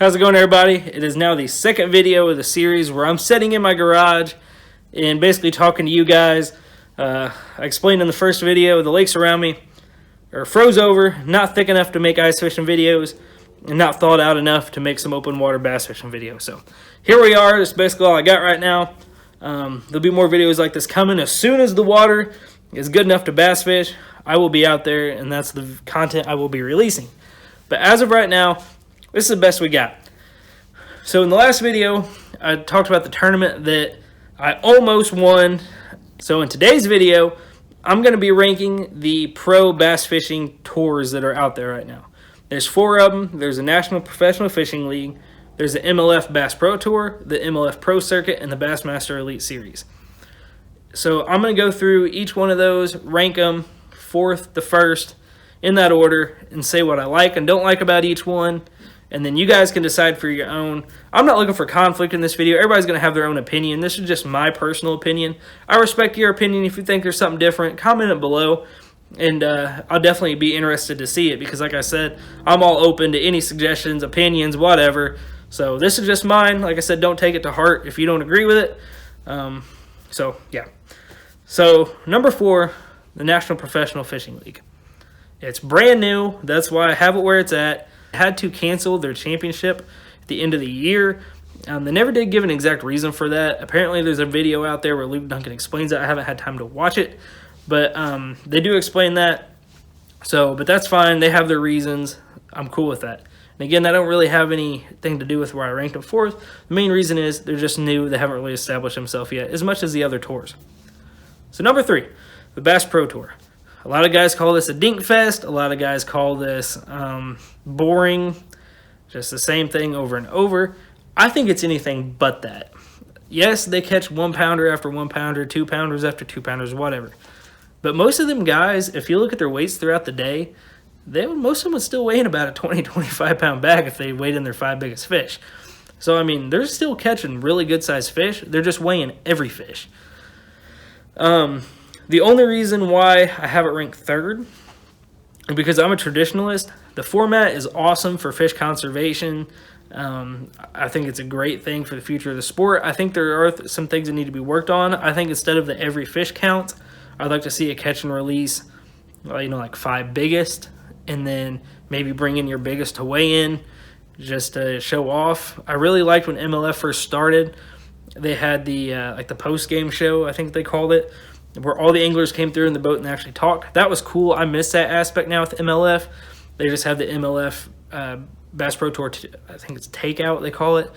How's it going, everybody? It is now the second video of the series where I'm sitting in my garage and basically talking to you guys. I explained in the first video the lakes around me are froze over, not thick enough to make ice fishing videos, and not thawed out enough to make some open water bass fishing videos. So here we are. That's basically all I got right now. There'll be more videos like this coming. As soon as the water is good enough to bass fish, I will be out there, and that's the content I will be releasing. But as of right now, this is the best we got. So in the last video, I talked about the tournament that I almost won. So in today's video, I'm going to be ranking the pro bass fishing tours that are out there right now. There's 4 of them. There's a National Professional Fishing League. There's the MLF Bass Pro Tour, the MLF Pro Circuit, and the Bassmaster Elite Series. So I'm going to go through each one of those, rank them 4th to 1st in that order, and say what I like and don't like about each one. And then you guys can decide for your own. I'm not looking for conflict in this video. Everybody's going to have their own opinion. This is just my personal opinion. I respect your opinion. If you think there's something different, comment it below. And I'll definitely be interested to see it because, like I said, I'm all open to any suggestions, opinions, whatever. So this is just mine. Like I said, don't take it to heart if you don't agree with it. Yeah. So number 4, the National Professional Fishing League. It's brand new. That's why I have it where it's at. Had to cancel their championship at the end of the year. They never did give an exact reason for that. Apparently there's a video out there where Luke Duncan explains that. I haven't had time to watch it, but they do explain that. But that's fine. They have their reasons. I'm cool with that. And again, that don't really have anything to do with where I ranked them 4th. The main reason is they're just new. They haven't really established themselves yet as much as the other tours. So number 3, the Bass Pro Tour. A lot of guys call this a dink fest. A lot of guys call this boring, just the same thing over and over. I think it's anything but that. Yes, they catch 1-pounder after 1-pounder, 2-pounders after 2-pounders, whatever. But most of them guys, if you look at their weights throughout the day, most of them would still weigh in about a 20, 25-pound bag if they weighed in their 5 biggest fish. So, I mean, they're still catching really good-sized fish. They're just weighing every fish. The only reason why I have it ranked 3rd is because I'm a traditionalist. The format is awesome for fish conservation. I think it's a great thing for the future of the sport. I think there are some things that need to be worked on. I think instead of the every fish count, I'd like to see a catch and release, like 5 biggest, and then maybe bring in your biggest to weigh in just to show off. I really liked when MLF first started. They had the the post-game show, I think they called it, where all the anglers came through in the boat and actually talked. That was cool. I miss that aspect now with MLF. They just have the MLF Bass Pro Tour, I think it's Takeout they call it,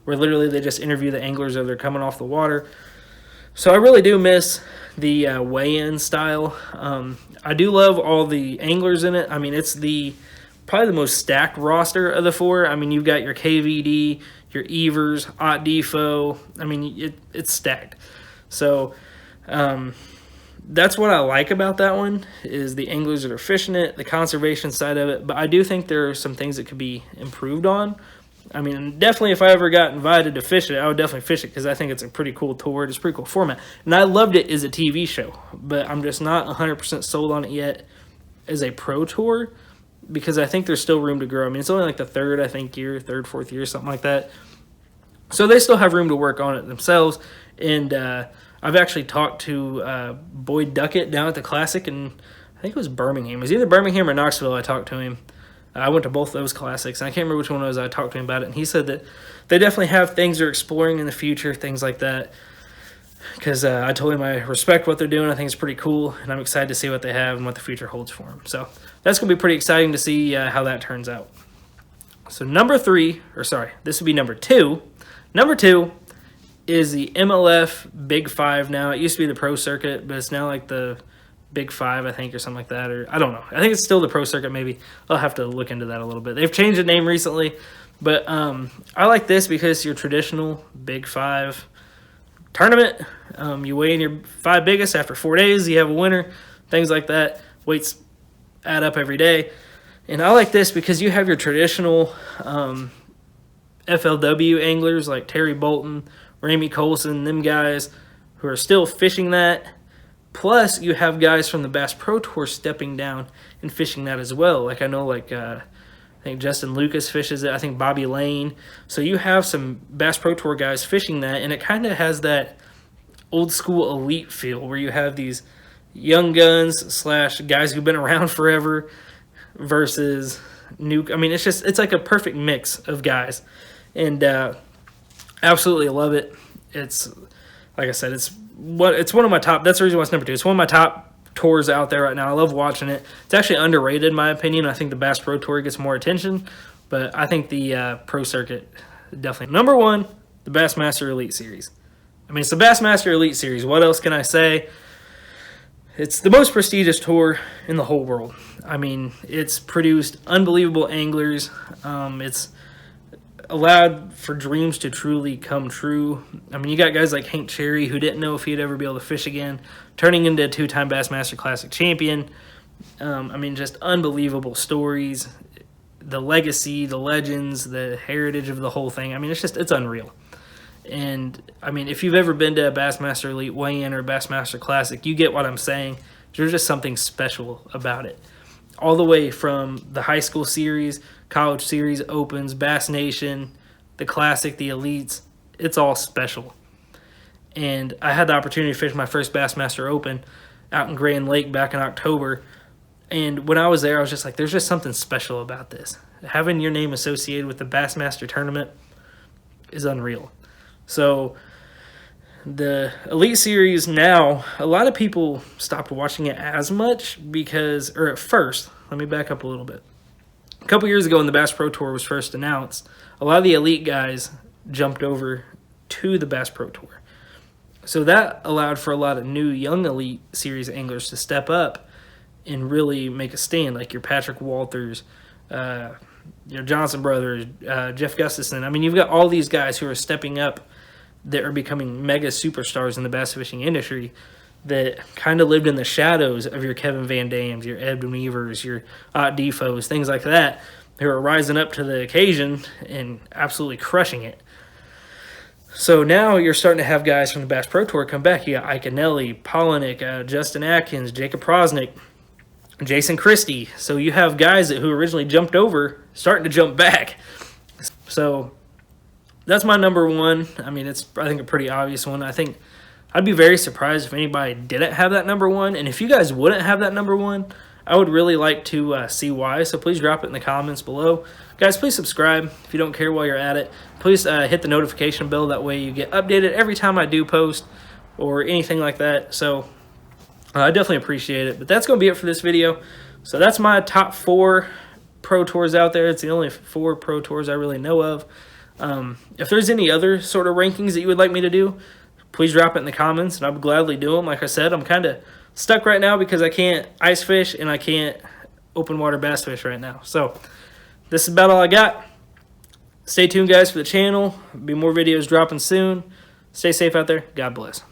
where literally they just interview the anglers as they're coming off the water. So I really do miss the weigh-in style. I do love all the anglers in it. I mean, it's probably the most stacked roster of the 4. I mean, you've got your KVD, your Evers, Ott Defo. I mean, it's stacked. So that's what I like about that one, is the anglers that are fishing it, the conservation side of it. But I do think there are some things that could be improved on. I mean, definitely if I ever got invited to fish it, I would definitely fish it because I think it's a pretty cool tour. It's a pretty cool format. And I loved it as a TV show, but I'm just not 100% sold on it yet as a pro tour because I think there's still room to grow. I mean, it's only like the 3rd, I think, year, 3rd, 4th year, something like that. So they still have room to work on it themselves. And I've actually talked to Boyd Duckett down at the Classic, and I think it was Birmingham. It was either Birmingham or Knoxville I talked to him. I went to both those Classics, and I can't remember which one it was. I talked to him about it, and he said that they definitely have things they're exploring in the future, things like that. Because I told him I respect what they're doing. I think it's pretty cool, and I'm excited to see what they have and what the future holds for them. So that's going to be pretty exciting to see how that turns out. So this would be number 2. Number 2 is the MLF Big Five now. It used to be the Pro Circuit, but it's now like the Big Five, I think, or something like that. Or I don't know. I think it's still the Pro Circuit, maybe. I'll have to look into that a little bit. They've changed the name recently, but I like this because it's your traditional Big Five tournament. You weigh in your 5 biggest after 4 days. You have a winner, things like that. Weights add up every day. And I like this because you have your traditional FLW anglers like Terry Bolton, Ramey Colson, them guys who are still fishing that. Plus, you have guys from the Bass Pro Tour stepping down and fishing that as well. Like I know, I think Justin Lucas fishes it. I think Bobby Lane. So you have some Bass Pro Tour guys fishing that, and it kind of has that old school elite feel where you have these young guns slash guys who've been around forever versus new. I mean, it's like a perfect mix of guys, and absolutely love it. It's like I said, it's one of my top. That's the reason why it's number 2. It's one of my top tours out there right now. I love watching it. It's actually underrated in my opinion. I think the Bass Pro Tour gets more attention, but I think the Pro Circuit definitely. Number 1, the Bassmaster Elite Series. I mean, it's the Bassmaster Elite Series. What else can I say? It's the most prestigious tour in the whole world. I mean, it's produced unbelievable anglers. It's allowed for dreams to truly come true. I mean, you got guys like Hank Cherry, who didn't know if he'd ever be able to fish again, turning into a 2-time Bassmaster Classic champion. I mean, just unbelievable stories. The legacy, the legends, the heritage of the whole thing. I mean, it's unreal. And, I mean, if you've ever been to a Bassmaster Elite weigh-in or a Bassmaster Classic, you get what I'm saying. There's just something special about it. All the way from the high school series, college series, opens, Bass Nation, the Classic, the Elites, it's all special. And I had the opportunity to fish my first Bassmaster Open out in Grand Lake back in October. And when I was there, I was just like, there's just something special about this. Having your name associated with the Bassmaster tournament is unreal. So the Elite Series now, a lot of people stopped watching it as much because, or at first, let me back up a little bit. A couple years ago when the Bass Pro Tour was first announced, a lot of the elite guys jumped over to the Bass Pro Tour. So that allowed for a lot of new young Elite Series anglers to step up and really make a stand, like your Patrick Walters, your Johnson brothers, Jeff Gustafson. I mean, you've got all these guys who are stepping up that are becoming mega superstars in the bass fishing industry that kind of lived in the shadows of your Kevin Van Dams, your Ed Weavers, your Ott Defos, things like that, who are rising up to the occasion and absolutely crushing it. So now you're starting to have guys from the Bass Pro Tour come back. You got Ike Anelli, Polinick, Justin Atkins, Jacob Prosnick, Jason Christie. So you have guys who originally jumped over starting to jump back. So that's my number 1. I mean, it's, I think, a pretty obvious one. I think I'd be very surprised if anybody didn't have that number 1. And if you guys wouldn't have that number 1, I would really like to see why. So please drop it in the comments below. Guys, please subscribe if you don't care while you're at it. Please hit the notification bell. That way you get updated every time I do post or anything like that. So I definitely appreciate it. But that's going to be it for this video. So that's my top 4 Pro Tours out there. It's the only 4 Pro Tours I really know of. If there's any other sort of rankings that you would like me to do, please drop it in the comments, and I would gladly do them. Like I said, I'm kind of stuck right now because I can't ice fish and I can't open water bass fish right now. So this is about all I got. Stay tuned, guys, for the channel. There'll be more videos dropping soon. Stay safe out there. God bless.